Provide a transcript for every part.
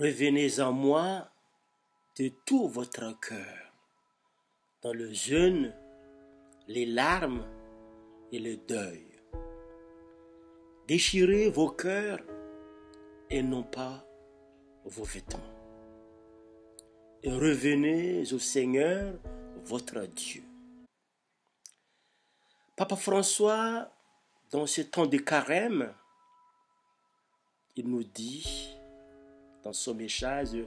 Revenez à moi de tout votre cœur, dans le jeûne, les larmes et le deuil. Déchirez vos cœurs et non pas vos vêtements. Et revenez au Seigneur, votre Dieu. Papa François, dans ce temps de carême, il nous dit, dans son message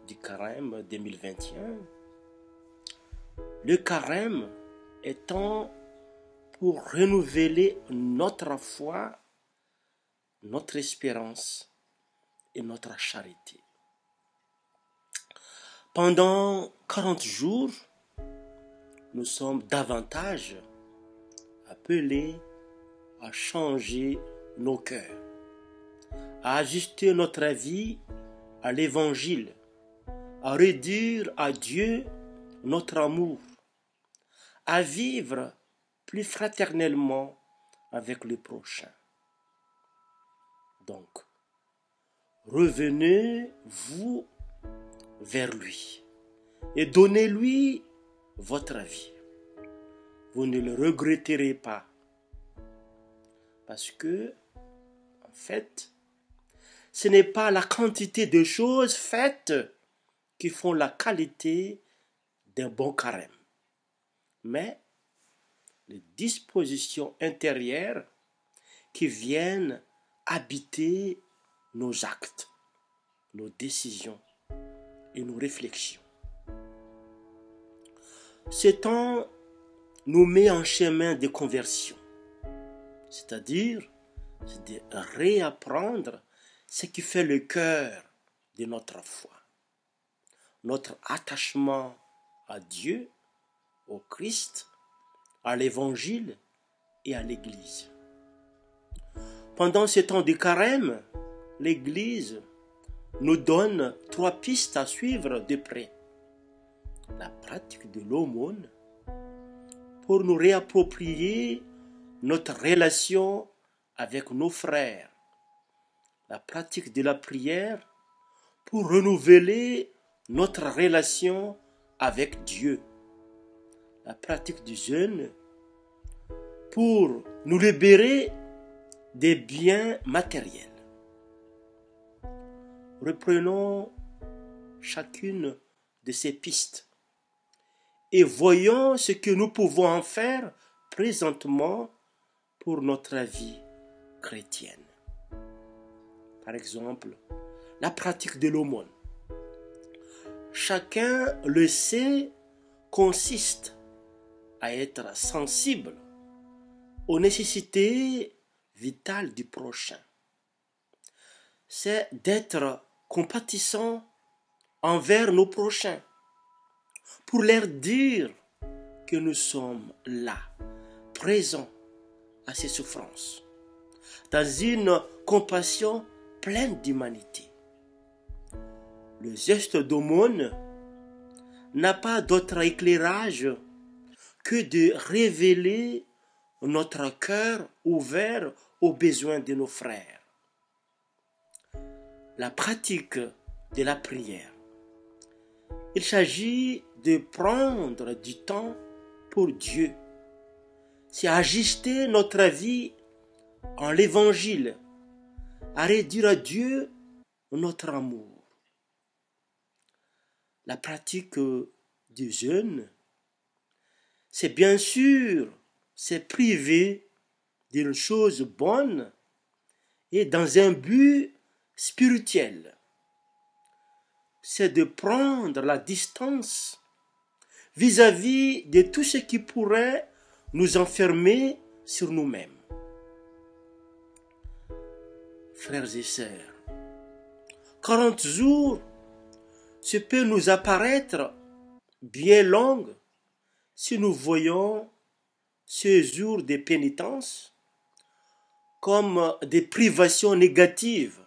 du carême 2021, le carême étant pour renouveler notre foi, notre espérance et notre charité. Pendant 40 jours, nous sommes davantage appelés à changer nos cœurs, à ajuster notre vie à l'Évangile, à redire à Dieu notre amour, à vivre plus fraternellement avec le prochain. Donc, revenez-vous vers lui et donnez-lui votre vie. Vous ne le regretterez pas. Parce que, en fait, ce n'est pas la quantité de choses faites qui font la qualité d'un bon carême, mais les dispositions intérieures qui viennent habiter nos actes, nos décisions et nos réflexions. Ce temps nous met en chemin de conversion, c'est-à-dire de réapprendre ce qui fait le cœur de notre foi, notre attachement à Dieu, au Christ, à l'Évangile et à l'Église. Pendant ce temps de carême, l'Église nous donne 3 pistes à suivre de près. La pratique de l'aumône pour nous réapproprier notre relation avec nos frères. La pratique de la prière pour renouveler notre relation avec Dieu. La pratique du jeûne pour nous libérer des biens matériels. Reprenons chacune de ces pistes et voyons ce que nous pouvons en faire présentement pour notre vie chrétienne. Par exemple, la pratique de l'aumône. Chacun le sait, consiste à être sensible aux nécessités vitales du prochain. C'est d'être compatissant envers nos prochains, pour leur dire que nous sommes là, présents à ces souffrances, dans une compassion pleine d'humanité. Le geste d'aumône n'a pas d'autre éclairage que de révéler notre cœur ouvert aux besoins de nos frères. La pratique de la prière. Il s'agit de prendre du temps pour Dieu. C'est ajuster notre vie en l'Évangile, à réduire à Dieu notre amour. La pratique du jeûne, c'est bien sûr se priver d'une chose bonne et dans un but spirituel. C'est de prendre la distance vis-à-vis de tout ce qui pourrait nous enfermer sur nous-mêmes. Frères et sœurs, 40 jours, ce peut nous apparaître bien long si nous voyons ces jours de pénitence comme des privations négatives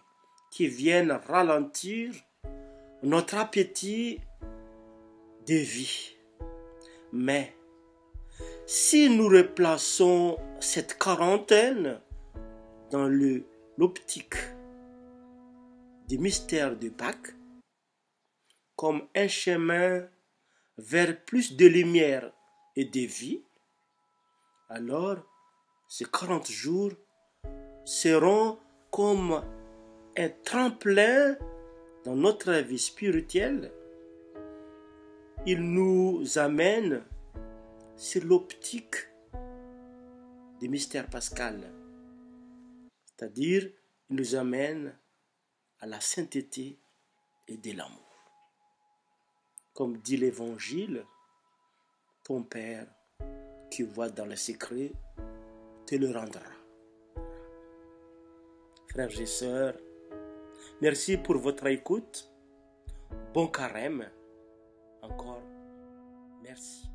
qui viennent ralentir notre appétit de vie. Mais si nous replaçons cette quarantaine dans l'optique du mystère de Pâques, comme un chemin vers plus de lumière et de vie, alors ces 40 jours seront comme un tremplin dans notre vie spirituelle. Il nous amène sur l'optique du mystère pascal, c'est-à-dire il nous amène à la sainteté et de l'amour. Comme dit l'Évangile, ton Père qui voit dans le secret te le rendra. Frères et sœurs, merci pour votre écoute. Bon carême. Encore merci.